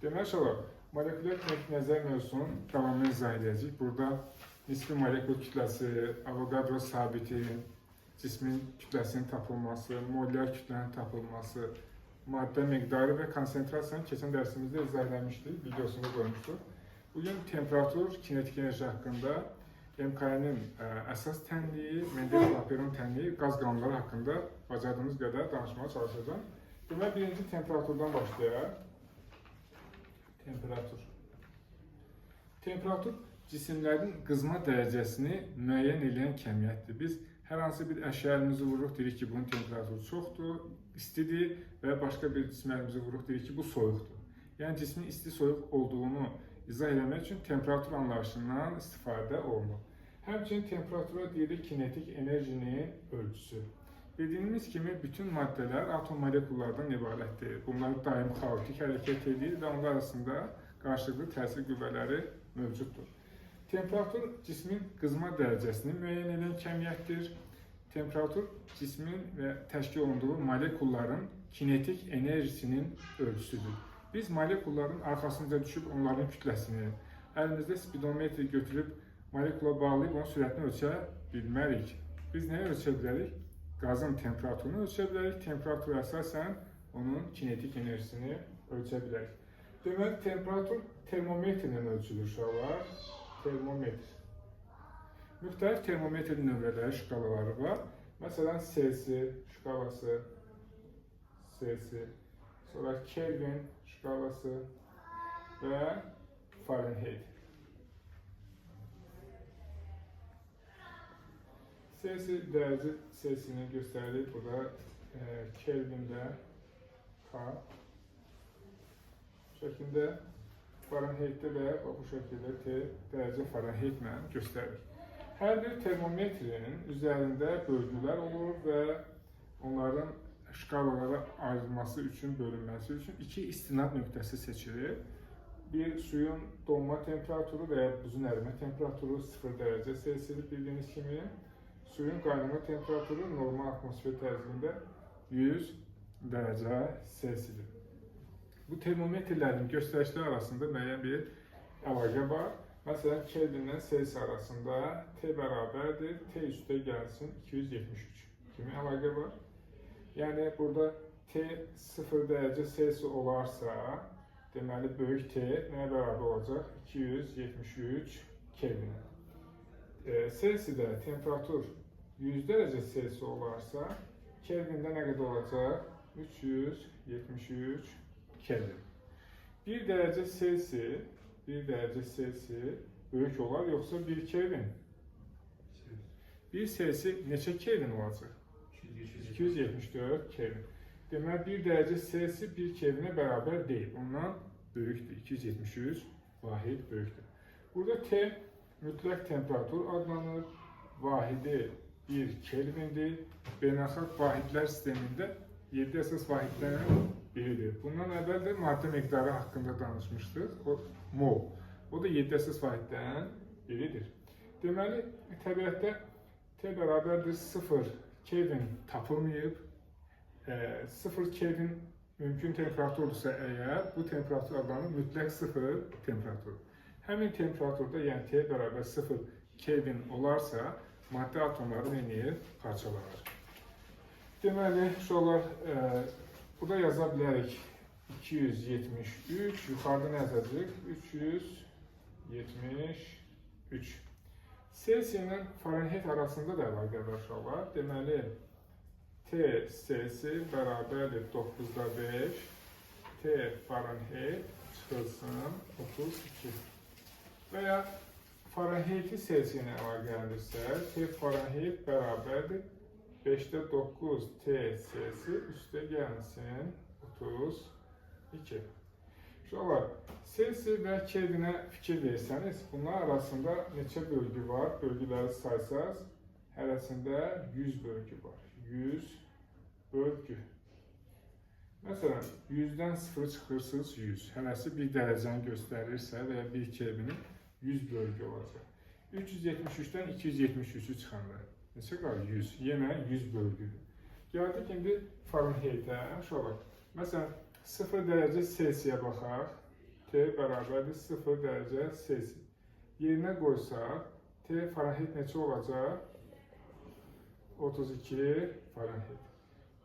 Demək olar, molekulyar kinetik nəzər mövzusunun davamını izah edəcəyik. Burada nisbi molekul kütləsi, Avogadro sabiti, cismin kütləsinin tapılması, molyar kütlənin tapılması, maddə miqdarı və konsentrasiyanı keçən dərsimizdə izah edilmişdik, videosunu qoymuşduq. Bugün temperatur, kinetik enerji haqqında, MK'nin əsas tənliyi, Mendel-Clapeyron tənliyi, qaz qanunları haqqında bacardığımız qədər danışmağa çalışacağım. Demək, birinci temperaturdan başlayaq. Temperatur cisimlərin qızma dərəcəsini müəyyən edən kəmiyyətdir. Biz hər hansı bir əşya əlimizi vururuq, deyirik ki, bunun temperaturu çoxdur, istidir və başqa bir cisim əlimizi vururuq, deyirik ki, bu soyuqdur. Yəni, cismin isti-soyuq olduğunu izah etmək üçün temperatur anlayışından istifadə olunur. Həmçinin temperatura deyirik kinetik enerjinin ölçüsü. Bildiyimiz kimi, bütün maddələr atom molekullardan ibarətdir. Bunlar daim xaotik hərəkət edir və onlar arasında qarşılıqlı təsir qüvvələri mövcuddur. Temperatur cismin qızma dərəcəsini müəyyən edən kəmiyyətdir. Temperatur cismin və təşkil olunduğu molekulların kinetik enerjisinin ölçüsüdür. Biz molekulların arxasınca düşüb onların kütləsini, əlimizdə spidometri götürüb molekula bağlayıb onun sürətini ölçə bilmərik. Biz nəyi ölçə bilərik? Qazın temperaturunu ölçə bilərik. Temperatura əsasən onun kinetik enerjisini ölçə bilərik. Deməli, temperatur termometrlə ölçülür uşaqlar. Termometr. Müxtəlif termometr nömrələri, şkalaları var. Məsələn, Celsi şkalası, Celsi, sonra Kelvin şkalası və Fahrenheit. Celsi dərəcə Celsini göstərilir. Burada Kelvində K şəklində, Fahrenheitdə də bu şəkildə T dərəcə Fahrenheitlə göstərilir. Hər bir termometrin üzərində bölgülər olur və onların şkalalara ayrılması üçün, bölünməsi üçün iki istinad nöqtəsi seçilir. Bir, suyun donma temperaturu və ya buzun ərimə temperaturu 0 dərəcə Celsidir bildiyiniz kimi. Suyun qaynama temperaturu normal atmosfer tərziqində 100 dərəcə Celsidir. Bu termometrlərin göstərişləri arasında müəyyən bir əlaqə var. Məsələn, Kelvinlə Celsi arasında T bərabərdir, T üstə gəlsin 273 kimi əlaqə var. Yəni, burada T 0 dərəcə Celsi olarsa, deməli, böyük T nəyə bərabər olacaq? 273 Kelvinə. Celsidə temperatur 100 dərəcə Celsi olarsa, Kelvində nə qədər olacaq? 373 Kelvin. 1 dərəcə Celsi böyük olar, yoxsa 1 Kelvin? 1 Celsi neçə Kelvin olacaq? 274 Kelvin. Demək, 1 dərəcə Celsi 1 Kelvinə bərabər deyil. Ondan böyükdür. 273 vahid böyükdür. Burada T mütləq temperatur adlanır. Vahidi 1 Kelvindir. Beynəlxalq vahidlər sistemində 7 əsas vahidlərin biridir. Bundan əvvəl də maddə miqdarı haqqında danışmışdıq. O mol. O da 7 əsas vahidlərin biridir. Deməli, təbiətdə T bərabərdir 0 Kelvin tapılmayıb. 0 Kelvin mümkün temperaturdursa əgər, bu temperatur adlanır mütləq 0 temperatur. Həmin temperaturda, yəni T bərabər 0 Kelvin olarsa, maddə atomları neyir? Parçalanır. Deməli, uşaqlar, burada yaza bilərik 273, yuxarıda nə yazacaq? 373. Celsi ilə Fahrenheit arasında da əlaqə var uşaqlar. Deməli, T Celsi bərabərdir 9'da 5, T Fahrenheit çıxılsın 32. Və ya Fahrenheit'i Celsi ilə əlaqələndirsə, T Fahrenheit bərabərdir 5'də 9 T Celsi üstə gəlsin 32. Uşaqlar, Celsi və Kelvinə fikir versəniz, bunlar arasında neçə bölgü var? Bölgüləri saysaz, hərəsində 100 bölgü var. 100 bölgü. Məsələn, 100-dən 0 çıxırsınız 100. Hərəsi 1 dərəcəni göstərirsə və ya 1 Kelvinin 100 bölgü olacaq. 373-dən 273-ü çıxanda neçə qalır? 100. Yenə 100 bölgüdür. Gəldik indi Fahrenheit'ə. Uşaqlar, məsələn, 0 dərəcə Celsiyə baxaq. T bərabərdir 0 dərəcə Selsi. Yerinə qoysaq, T Fahrenheit neçə olacaq? 32 Fahrenheit.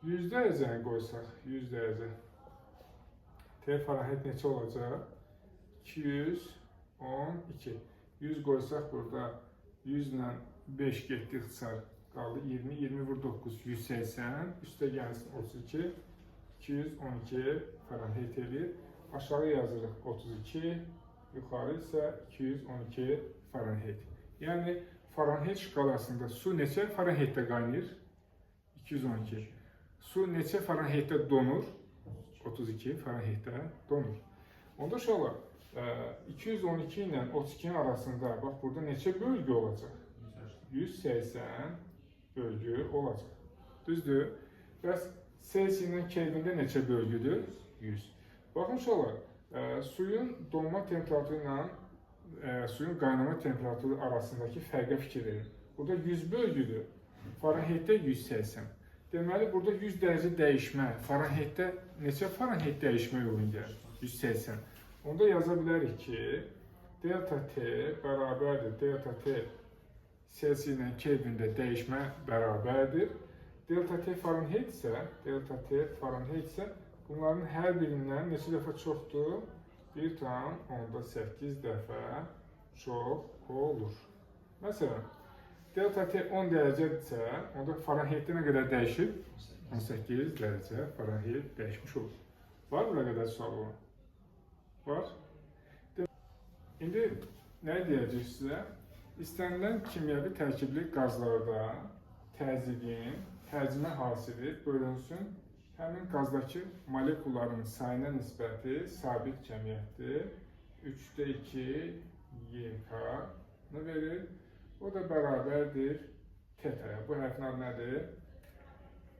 100 dərəcəni qoysaq, 100 dərəcə. T Fahrenheit neçə olacaq? 212. 100 qoysaq burada 100 ilə 5 getdi ixtisar. Qaldı 20, 20 vur 9, 180, üstə gəlsin 32, 212 Fahrenheit edir. Aşağı yazırıq 32, yuxarı isə 212 Fahrenheit. Yəni, Fahrenheit şkalasında su neçə Fahrenheitdə qaynayır? 212. Su neçə Fahrenheitdə donur? 32 Fahrenheitdə donur. Onda uşaqlar, 212 ilə 32-nin arasında, bax, burada neçə bölgü olacaq? 180 bölgü olacaq. Düzdür? Bəs Selsi ilə Kelvində neçə bölgüdür? 100. Baxın uşaqlar, suyun donma temperaturu ilə suyun qaynama temperaturu arasındakı fərqə fikir verin. Burada 100 bölgüdür, Fahrenheitdə 180. Deməli, burada 100 dərəcə dəyişmə, Fahrenheitdə neçə Fahrenheit dəyişmə yolun gəlir? 180. Onda yaza bilərik ki, delta T bərabərdir, delta T Selsi ilə Kelvində dəyişmə bərabərdir. Delta T Fahrenheit isə, bunların hər birindən neçə dəfə çoxdur? 1,8 dəfə çox olur. Məsələn, delta T 10 dərəcədirsə, onda Fahrenheitdə nə qədər dəyişib? 18 dərəcə Fahrenheit dəyişmiş olur. Var mı nə qədər sual olan? Var. İndi nə deyəcək sizə? İstənilən kimyəvi tərkibli qazlarda təzyiqin həcmə hasili bölünsün. Həmin qazdakı molekulların sayına nisbəti sabit cəmiyyətdir. 3/2 YK verir. O da bərabərdir teta'ya. Bu hərfin adı nədir?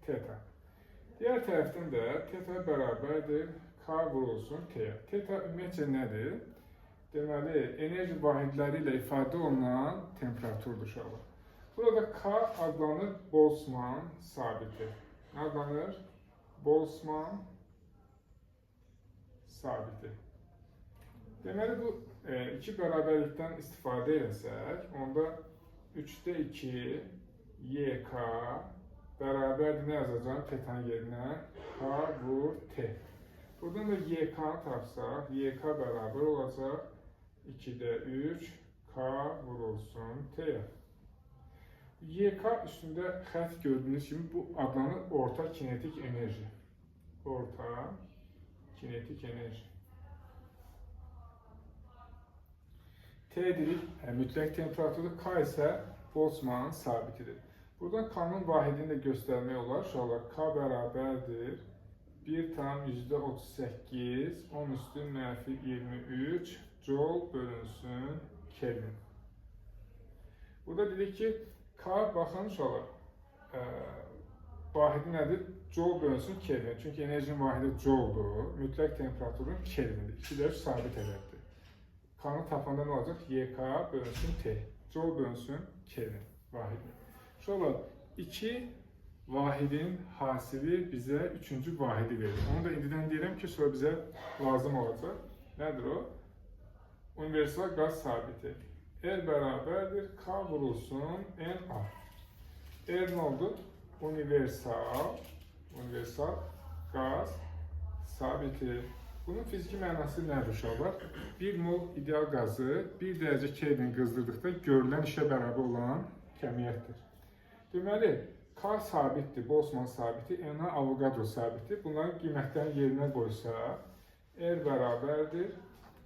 Teta. Digər tərəfdən də teta bərabərdir K vurulsun T'yə. Teta ümumiyyətcə nədir? Deməli, enerji vahidləri ilə ifadə olunan temperaturdur uşaqlar. Burada K adlanır Boltzmann sabiti. Nə adlanır? Boltzmann sabiti. Deməli, bu iki bərabərlikdən istifadə etsək, onda 3/2 YK bərabərdir nə yazacağım tetanın yerinə? K vur T. Buradan da YK-nı tapsaq, YK bərabər olacaq 2/3 K vurulsun T'yə. YK üstündə xətt gördüyünüz kimi bu adlanır orta kinetik enerji. Orta kinetik enerji. T dedik mütləq temperaturu, K isə Boltzmann sabitidir. Buradan K-nın vahidini də göstərmək olar. Uşaqlar, K bərabərdir 1,38 10 üstü -23 Joule bölünsün Kelvin. Burada dedik ki, K baxın uşaqlar, vahidi nədir? Joule bölünsün Kelvin. Çünki enerjinin vahidi Joule'dur. Mütləq temperaturun Kelvindir. 2/3 sabit ədəddir. K-nı tapanda nə olacaq? YK bölünsün T. Joule bölünsün Kelvin vahidi. Uşaqlar, 2 vahidin hasili bizə 3-cü vahidi verir. Onu da indidən deyirəm ki, sonra bizə lazım olacaq. Nədir o? Universal qaz sabiti. R bərabərdir K vurulsun NA. R nə oldu? Universal qaz sabiti. Bunun fiziki mənası nədir uşaqlar? 1 mol ideal qazı 1 dərəcə Kelvin qızdırdıqda görülən işə bərabər olan kəmiyyətdir. Deməli, K sabitdir, Boltzmann sabiti, NA Avogadro sabiti. Bunların qiymətlərini yerinə qoysaq, R bərabərdir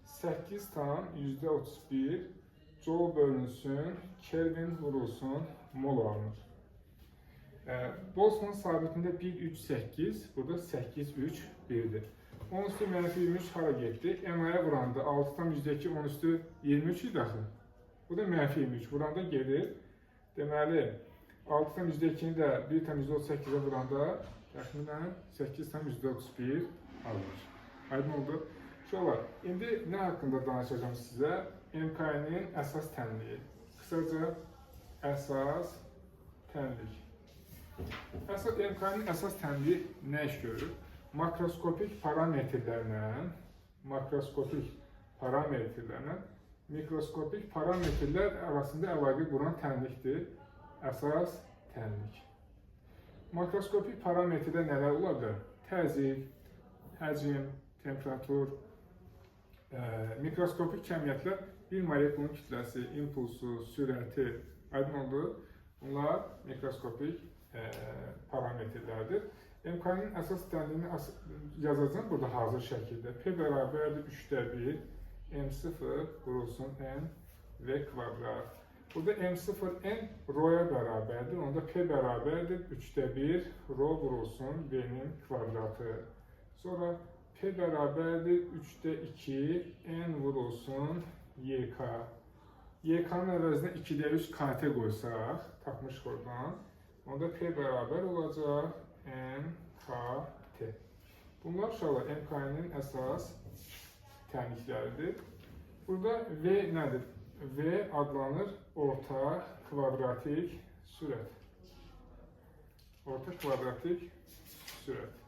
8/31 Joule bölünsün, Kelvin vurulsun, mol alınır. Boltzmann sabitində 1,3,8, burada 8,3,1'dir. 10 üstü -23 hara getdi? NA-ya vuranda 6/2 10 üstü 23 idi axı. Bu da -23 vuranda gedir. Deməli, 6/2'ni də 1/38'e vuranda təxminən 8/31 alır. Aydın oldu. Uşaqlar, indi nə haqqında danışacağım sizə? MK'nin əsas tənliyi. Qısaca, əsas tənlik. MK'nin əsas tənliyi nə iş görür? Makroskopik parametrlərlə, makroskopik parametrlərlə mikroskopik parametrlər arasında əlaqə quran tənlikdir. Əsas tənlik. Makroskopik parametrdə nələr ola bilər? Təzyiq, həcm, temperatur, mikroskopik kəmiyyətlər bir molekulun kütləsi, impulsu, sürəti, aydın oldu. Bunlar mikroskopik parametrlərdir. MK-nın əsas tənliyini yazacağım burada hazır şəkildə. P bərabərdir 3/1, M0 vurulsun N V kvadrat. Burada M0 N rhoya bərabərdir. Onda P bərabərdir 3/1, rho vurulsun V-nin kvadratı. Sonra P bərabərdir 3/2, N vurulsun YK. YK-nın əvəzinə 2/3 KT qoysaq, tapmışıq oradan. Onda P bərabər olacaq MKT. Bunlar uşaqlar MK-nın əsas tənlikləridir. Burada V nədir? V adlanır orta kvadratik sürət. Orta kvadratik sürət.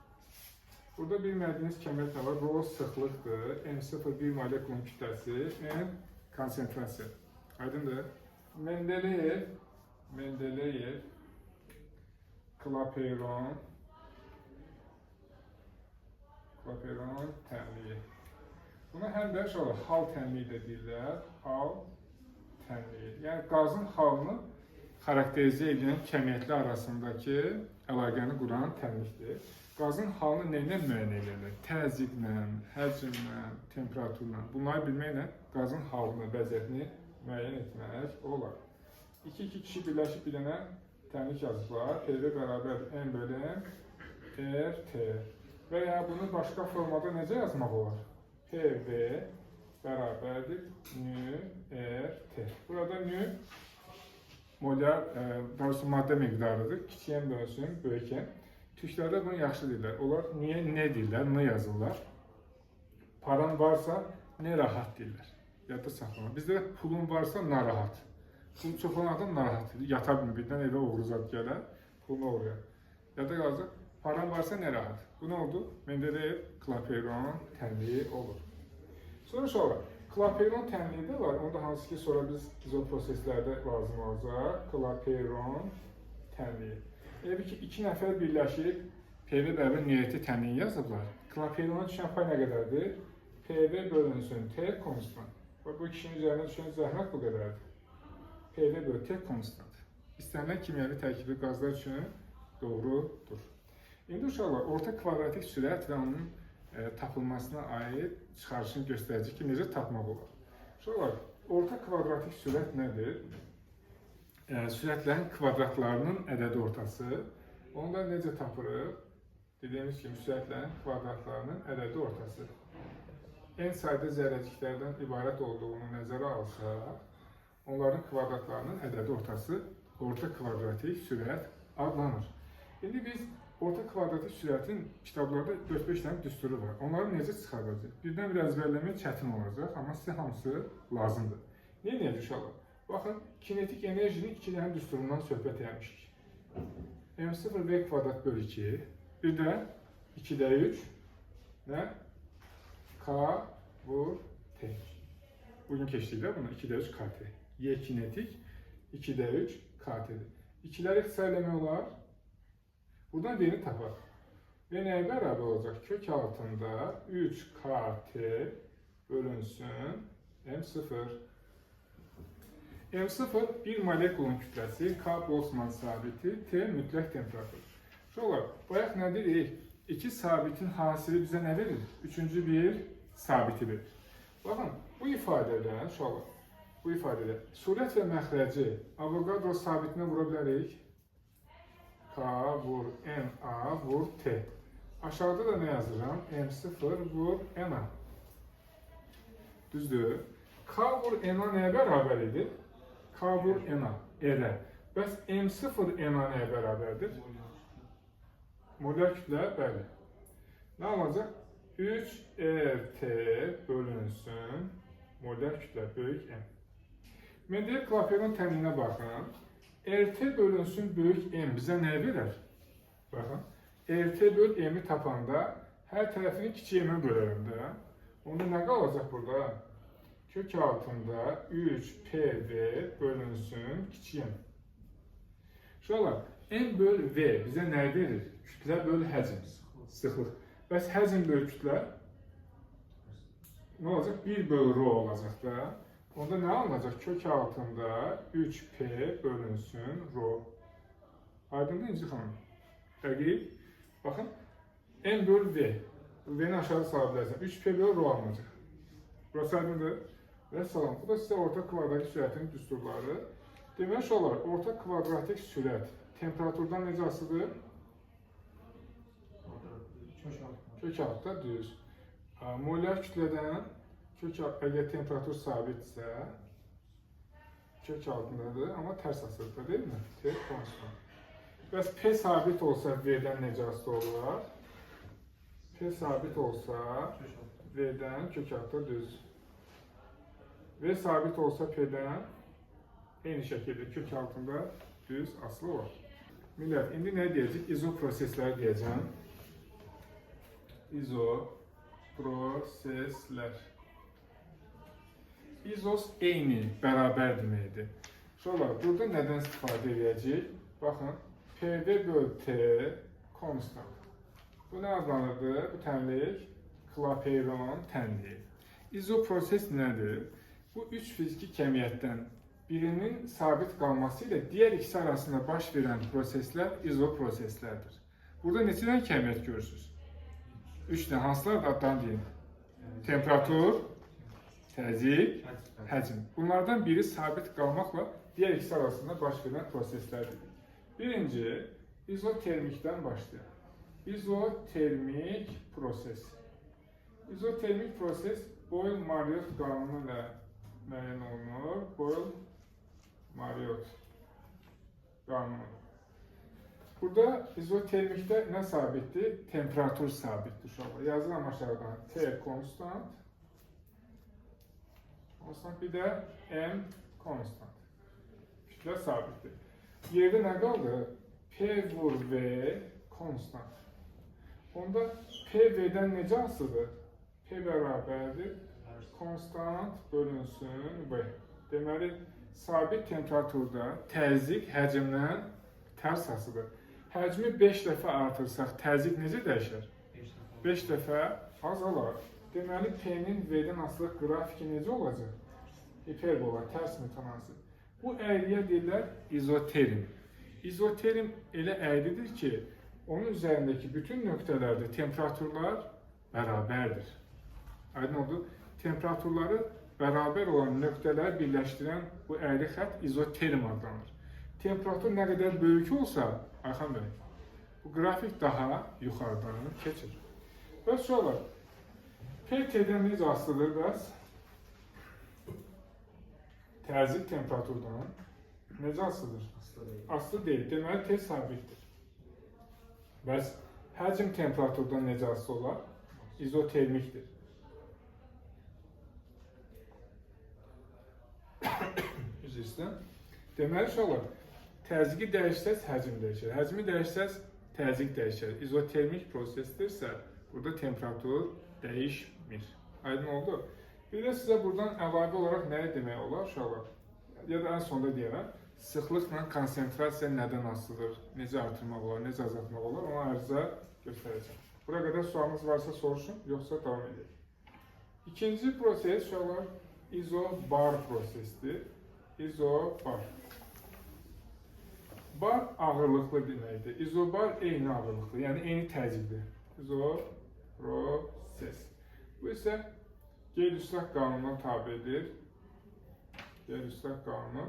Burada bilmədiyiniz kəmiyyət nə var? Rho sıxlıqdır. M0 bir molekulun kütləsi, N konsentrasiya. Aydındır? Mendeleyev, Clapeyron tənliyi. Buna həm də hal tənliyi də deyirlər. Hal tənliyi. Yəni qazın halını xarakterizə edən kəmiyyətlər arasındakı əlaqəni quran tənlikdir. Qazın halını nə ilə müəyyən edilir? Təzyiqlə, həcmlə, temperaturla. Bunları bilməklə qazın halını, vəziyyətini müəyyən etmək olar. İki kişi birləşib bir dənə tənlik yazıblar. PV bərabər N bölü RT. Və ya bunu başqa formada necə yazmaq olar? PV bərabərdir nü RT. Burada nü molyar, daha doğrusu maddə miqdarıdır. Kiçik M bölünsün böyük M. Türklərdə bunu yaxşı deyirlər. Onlar niyə nə deyirlər, nə yazırlar? Paran varsa nə rahat deyirlər. Yadda saxlama. Bizdə pulun varsa narahat. Pul çox olan adam narahat edir. Yata bilmir, birdən evə uğru zad gələr, pulunu uğrayar. Yadda qalacaq, paran varsa nə rahat. Bu nə oldu? Mendeleyev Clapeyron tənliyi olur. Sonra Clapeyron tənliyi də var. Onda hansı ki sonra biz izoproseslərdə lazım olacaq. Clapeyron tənliyi. Elə ki, iki nəfər birləşib PV bərabər niyəti tənliyi yazıblar. Clapeyron'a düşən pay nə qədərdir? PV bölünsün T konstant. Bu kişinin üzərinə düşən zəhmət bu qədərdir. PV bölü T konstant. İstənilən kimyəvi tərkibi qazlar üçün doğrudur. İndi uşaqlar, orta kvadratik sürət və onun tapılmasına aid çıxarışını göstərəcək ki, necə tapmaq olar. Uşaqlar, orta kvadratik sürət nədir? Sürətlərin kvadratlarının ədədi ortası. Onu da necə tapırıq? Dediyimiz kimi, sürətlərin kvadratlarının ədədi ortası. En sayda zərrəciklərdən ibarət olduğunu nəzərə alsaq, onların kvadratlarının ədədi ortası orta kvadratik sürət adlanır. İndi biz orta kvadratik sürətin kitablarda 4-5 dənə düsturu var. Onları necə çıxardacaq? Birdən bir əzbərləmək çətin olacaq, amma sizə hamısı lazımdır. Nə edəcək uşaqlar? Baxın, kinetik enerjinin 2 dənə düsturundan söhbət etmişik. M0 V kvadrat bölü 2, bir də 2/3 nə? K vur T. Bugün keçdik də bunu 2/3 KT. Y kinetik 2/3 KT'dir. İkiləri ixtisar eləmək olar. Buradan birini tapaq. Və nəyə bərabər olacaq? Kök altında 3 KT bölünsün M0. M0 bir molekulun kütləsi, K Boltzmann sabiti, T mütləq temperatur. Şolar, bayaq nə dedik? İki sabitin hasili bizə nə verir? Üçüncü bir sabiti verir. Baxın, bu ifadədən, şolar, bu ifadədə surət və məxrəci Avogadro sabitinə vura bilərik. K vur NA vur T. Aşağıda da nə yazıram? M0 vur NA. Düzdür. K vur NA nəyə bərabər idi? K vur NA, R. Bəs M0 NA nəyə bərabərdir? Molyar kütlə, bəli. Nə olacaq? 3RT bölünsün molyar kütlə böyük M. Mendeleyev Clapeyron təmlinə baxın. RT bölünsün böyük M bizə nə verər? Baxın. RT böl M-i tapanda hər tərəfini kiçik M-ə bölərəm də. Onda nə qalacaq burada? kök altında 3PV bölünsün kiçik m. Uşaqlar, m böl v bizə nə verir? Kütlə böl həcm, sıxlıq. Bəs həcm böl kütlə nə olacaq? 1 böl rho olacaq da. Onda nə alınacaq? Kök altında 3p bölünsün rho. Aydındır İnci xanım? Dəqiq. Baxın, m böl v. V-ni aşağı sala bilərsən. 3p böl rho alınacaq. Burası aydındır. Və salam. Bu da sizə orta kvadratik sürətin düsturları. Demək olar, orta kvadratik sürət temperaturdan necə asılıdır? Kök altda düz. Molar kütlədən əgər temperatur sabitsə kök altındadır, amma tərs asılıdır, deyil mi? T konstant. Bəs P sabit olsa V-dən necə asılı olar? P sabit olsa V-dən kök altda düz. V sabit olsa P-dən eyni şəkildə kök altında düz asılı olur. Millət, indi nə deyəcək? İzoproseslər deyəcəm. İzoproseslər. İzos eyni, bərabər deməkdir. Uşaqlar, burada nədən istifadə edəcək? Baxın, PV böl T konstant. Bu nə adlanırdı? Bu tənlik Klapeyron tənliyi. İzoproses nədir? Bu üç fiziki kəmiyyətdən birinin sabit qalması ilə digər ikisi arasında baş verən proseslər izoproseslərdir. Burada neçə dənə kəmiyyət görürsünüz? 3 dənə. Hansılar adlarını deyin? Temperatur, təzyiq, həcm. Bunlardan biri sabit qalmaqla digər ikisi arasında baş verən proseslərdir. Birinci, izotermikdən başlayaq. İzotermik proses. İzotermik proses Boyle-Mariotte qanunu ilə müəyyən olunur. Boyle-Mariotte qanunu. Burada izotermikdə nə sabitdir? Temperatur sabitdir uşaqlar. Yazıram aşağıdan. T konstant. Bir də M konstant. Kütlə sabitdir. Yerdə nə qaldı? P vur V konstant. Onda P V'dən necə asılıdır? P bərabərdir. Konstant bölünsün V. Deməli, sabit temperaturda təzyiq həcmdən tərs asılıdır. Həcmi 5 dəfə artırsaq, təzyiq necə dəyişər? 5 dəfə azalar. Deməli, P-nin V-dən asılıq qrafiki necə olacaq? Hiperbola, tərs mütənasib. Bu əyriyə deyirlər izoterim. İzoterim elə əyridir ki, onun üzərindəki bütün nöqtələrdə temperaturlar bərabərdir. Aydın oldu? Temperaturları bərabər olan nöqtələri birləşdirən bu əyri xətt izoterim adlanır. Temperatur nə qədər böyük olsa, Ayxan bəy, bu qrafik daha yuxarıdan keçir. Bəs sonra, P-T'dən necə asılıdır bəs? Təzyiq temperaturdan necə asılıdır? Asılı deyil, deməli T sabitdir. Bəs həcm temperaturdan necə asılı olar? İzotermikdir. Üzrüstə. Deməli uşaqlar, təzyiqi dəyişsəz həcm dəyişər. Həcmi dəyişsəz təzyiq dəyişər. İzotermik prosesdirsə, burada temperatur dəyişmir. Aydın oldu? Bir də sizə buradan əlavə olaraq nə demək olar uşaqlar? Ya da ən sonda deyərəm, sıxlıqla konsentrasiya nədən asılıdır, necə artırmaq olar, necə azaltmaq olar, ona ərizə göstərəcəm. Bura qədər sualınız varsa soruşun, yoxsa davam edək. İkinci proses uşaqlar, izobar prosesdir. İzobar. Bar ağırlıqlı deməkdir. İzobar eyni ağırlıqlı, yəni eyni təzyiqdir. İzoproses. Bu isə Gey-Lussak qanununa tabidir. Gey-Lussak qanunu.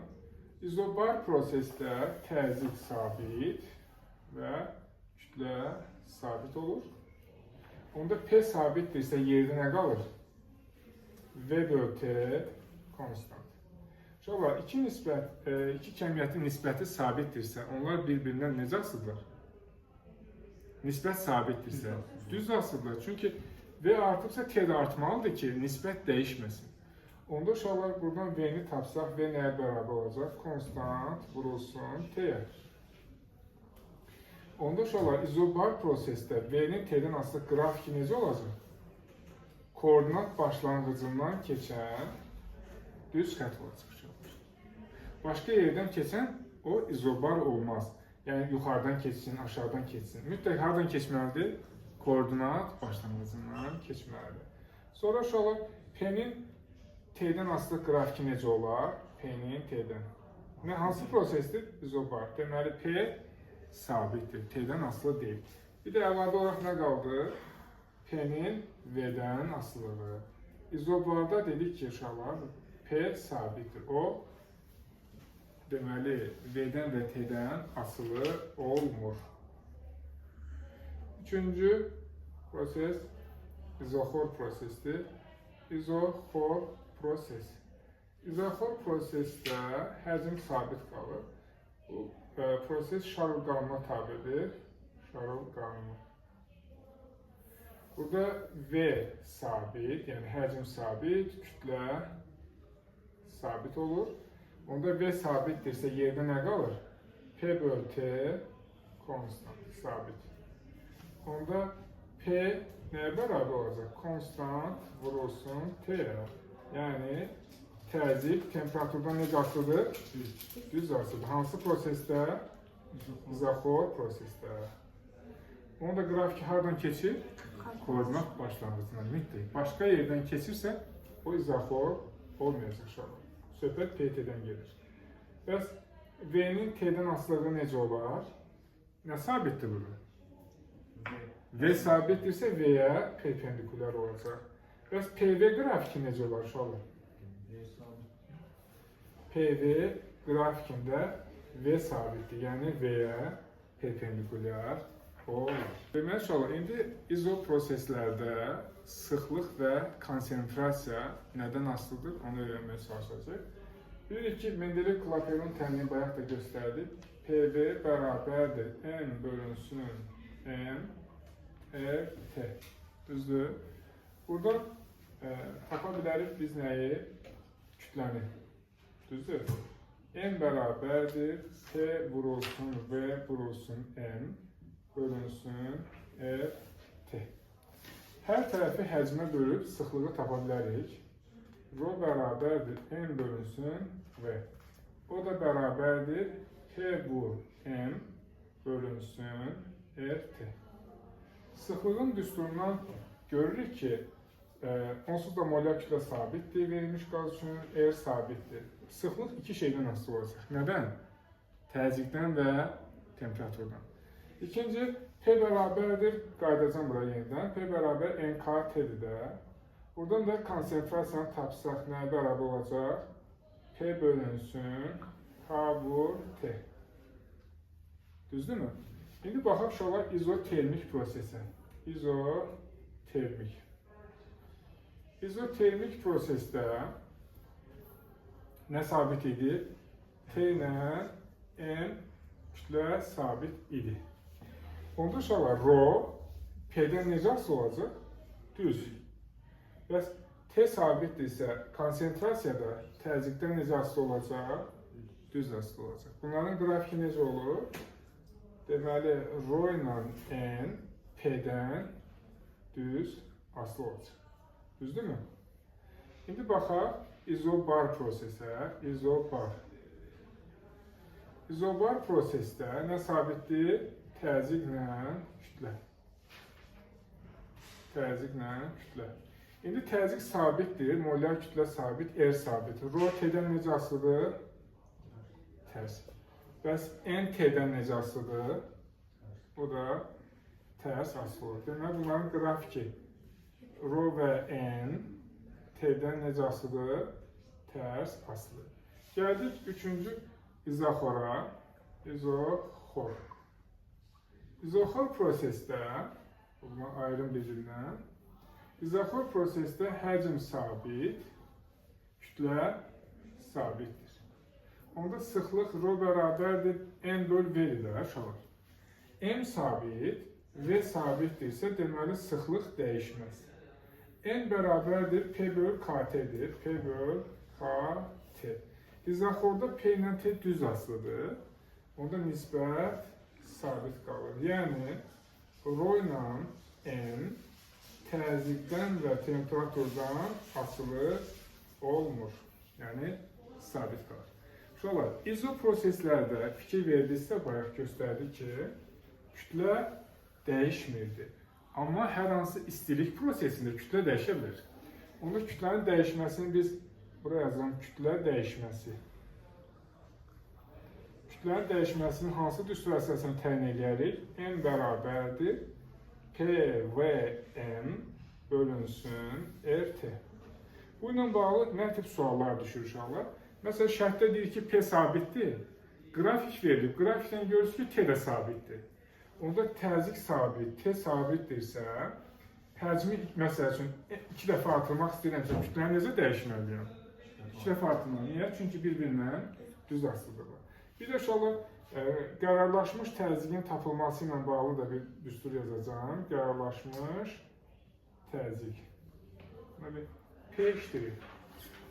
İzobar prosesdə təzyiq sabit və kütlə sabit olur. Onda P sabitdirsə yerdə nə qalır? V böl T konstant. Uşaqlar, iki kəmiyyətin nisbəti sabitdirsə, onlar bir-birindən necə asılıdırlar? Nisbət sabitdirsə, düz asılıdırlar. Çünki V artıbsa T də artmalıdır ki, nisbət dəyişməsin. Onda uşaqlar, buradan V-ni tapsaq, V nəyə bərabər olacaq? Konstant vurulsun T-yə. Onda uşaqlar, izobar prosesdə V-nin T-dən asılı qrafiki necə olacaq? Koordinat başlanğıcından keçən düz xətt olacaq uşaqlar. Başqa yerdən keçən o izobar olmaz. Yəni yuxarıdan keçsin, aşağıdan keçsin. Mütləq hardan keçməlidir? Koordinat başlanğıcından keçməlidir. Sonra uşaqlar P-nin T-dən asılı qrafiki necə olar? P-nin T-dən. Hansı prosesdir? İzobar. Deməli P sabitdir. T-dən asılı deyil. Bir də əlavə olaraq nə qaldı? P-nin V-dən asılıdır. İzobarda dedik ki, uşaqlar, P sabitdir. O, deməli, V-dən və T-dən asılı olmur. Üçüncü proses izoxor prosesdir. İzoxor proses. İzoxor prosesdə həcm sabit qalır. Bu proses Şarl qanununa tabidir. Şarl qanunu. Burada V sabit, yəni həcm sabit, kütlə sabit olur. Onda V sabitdirsə yerdə nə qalır? P bölü T konstant, sabit. Onda P nəyə bərabər olacaq? Konstant vurulsun T-yə. Yəni təzyiq temperaturdan necə asılıdır? Düz asılıdır. Hansı prosesdə? İzoxor prosesdə. Onun da qrafiki hardan keçir? Koordinat başlanğıcından mütləq. Başqa yerdən keçirsə, o izoxor olmayacaq uşaqlar. Söhbət PT-dən gedir. Bəs V-nin T-dən asılılığı necə olar? Nə sabitdir burada? V sabitdirsə V-yə perpendikulyar olacaq. Bəs PV qrafiki necə olar uşaqlar? PV qrafikində V sabitdir, yəni V-yə perpendikulyar olur. Deməli uşaqlar, indi izoproseslərdə sıxlıq və konsentrasiya nədən asılıdır, onu öyrənməyə çalışacaq. Bilirik ki, Mendeleev-Klapeyron tənliyi bayaq da göstərdik. PV bərabərdir M bölünsün M RT. Düzdür? Buradan tapa bilərik biz nəyi? Kütləni. Düzdür? M bərabərdir T vurulsun V vurulsun M bölünsün RT. Hər tərəfi həcmə bölüb sıxlığı tapa bilərik. Rho bərabərdir M bölünsün V. O da bərabərdir P vur M bölünsün RT. Sıxlığın düsturundan görürük ki, onsuz da molar kütlə sabitdir, verilmiş qaz üçün R sabitdir. Sıxlıq iki şeydən asılı olacaq. Nədən? Təzyiqdən və temperaturdan. İkinci, P bərabərdir, qaydacam bura yenidən. P bərabər NKT-dir də. Buradan da konsentrasiyanı tapsaq nəyə bərabər olacaq? P bölünsün K vur T. Düzdürmü? İndi baxaq uşaqlar izotermik prosesə. İzotermik. İzotermik prosesdə nə sabit idi? T ilə M kütlə sabit idi. Onda uşaqlar Rho P-dən necə asılı olacaq? Düz. Bəs T sabitdirsə konsentrasiyada təzyiqdən necə asılı olacaq? Düz asılı olacaq. Bunların qrafiki necə olur? Deməli, Rho ilə N P-dən düz asılı olacaq. Düzdürmü? İndi baxaq izobar prosesə. İzobar. İzobar prosesdə nə sabitdir? Təzyiqlə kütlə. Təzyiqlə kütlə. İndi təzyiq sabitdir, molar kütlə sabit, R sabitdir. Rho T-dən necə asılıdır? Tərs. Bəs N T-dən necə asılıdır? Bu da tərs asılı olur. Deməli, bunların qrafiki Rho və N T-dən necə asılıdır? Tərs asılı. Gəldik üçüncü izoxora. İzoxor. İzoxor prosesdə, o zaman ayrım bilgindən, izoxor prosesdə həcm sabit, kütlə sabitdir. Onda sıxlıq Rho bərabərdir M böl V-dir də uşaqlar. M sabit, V sabitdirsə, deməli sıxlıq dəyişməz. N bərabərdir P böl KT-dir. P böl KT. İzoxorda P ilə T düz asılıdır. Onda nisbət sabit qalır. Yəni, Rho ilə N təzyiqdən və temperaturdan asılı olmur. Yəni sabit qalır. Uşaqlar, izoproseslərdə fikir verdinizsə, bayaq göstərdi ki, kütlə dəyişmirdi. Amma hər hansı istilik prosesində kütlə dəyişə bilər. Onda kütlənin dəyişməsini biz buraya yazılan kütlə dəyişməsi. Kütlənin dəyişməsinin hansı düstur əsasını təyin edərik? N bərabərdir PVM bölünsün RT. Bu ilə bağlı nə tip suallar düşür uşaqlar? Məsələn, şərtdə deyir ki, P sabitdir. Qrafik verilib. Qrafikdən görürsünüz ki, T də sabitdir. Onda təzyiq sabit, T sabitdirsə, həcmi, məsəl üçün, 2 dəfə artırmaq istəyirəmsə, kütləni necə dəyişməliyəm? 2 dəfə artırmaq. Niyə? Çünki bir-birindən düz asılıdırlar. Bir də uşaqlar, qərarlaşmış təzyiqin tapılması ilə bağlı da bir düstur yazacağım. Qərarlaşmış təzyiq. P iştirir.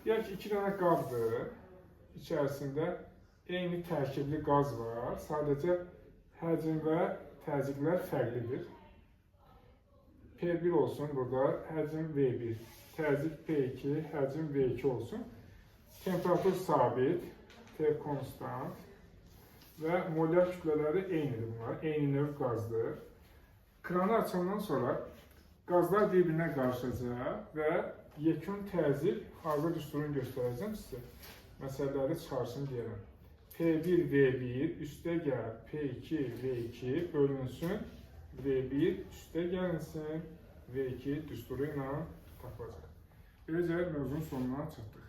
Deyək ki, 2 dənə qabdır. İçərisində eyni tərkibli qaz var. Sadəcə həcm və təzyiqlər fərqlidir. P1 olsun burada, həcm V1. Təzyiq P2, həcm V2 olsun. Temperatur sabit, T konstant və molyar kütlələri eynidir bunlar. Eyni növ qazdır. Kranı açandan sonra qazlar bir-birinə qarışacaq və yekun təzyiq hazır düsturunu göstərəcəm sizə. Məsələləri çıxarsın deyirəm. P1 V1 üstə gəl P2 V2 bölünsün V1 üstə gəlinsin V2 düsturu ilə tapılacaq. Beləcə mövzunun sonuna çatdıq.